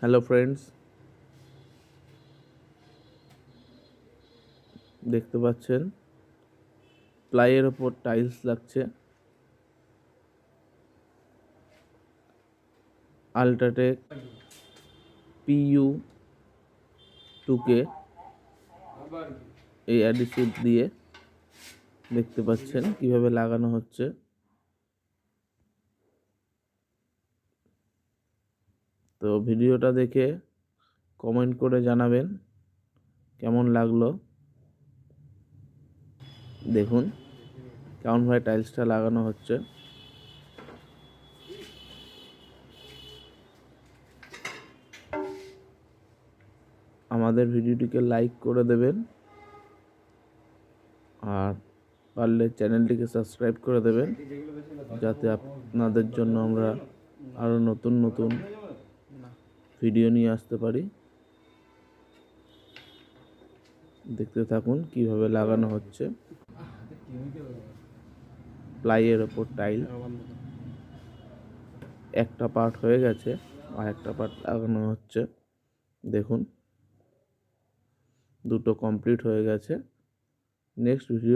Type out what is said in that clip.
Hello friends, দেখতে পাচ্ছেন প্লাইয়ের ওপর টাইলস লাগছে। আল্ট্রাটেক PU 2K এই অ্যাডিসিভ দিয়ে দেখতে পাচ্ছেন কিভাবে লাগানো হচ্ছে। তো ভিডিওটা দেখে কমেন্ট করে জানাবেন কেমন লাগলো। দেখুন কেমনভাবে টাইলসটা লাগানো হচ্ছে। আমাদের ভিডিওটিকে লাইক করে দেবেন আর পারলে চ্যানেলটিকে সাবস্ক্রাইব করে দেবেন, যাতে আপনাদের জন্য আমরা আরও নতুন নতুন ভিডিও নিয়ে আসতে পারি। দেখতে থাকুন কিভাবে লাগানো হচ্ছে। প্লাইয়ের ওপর টাইল একটা পার্ট হয়ে গেছে, আর একটা পার্ট লাগানো হচ্ছে। দেখুন দুটো কমপ্লিট হয়ে গেছে। Next video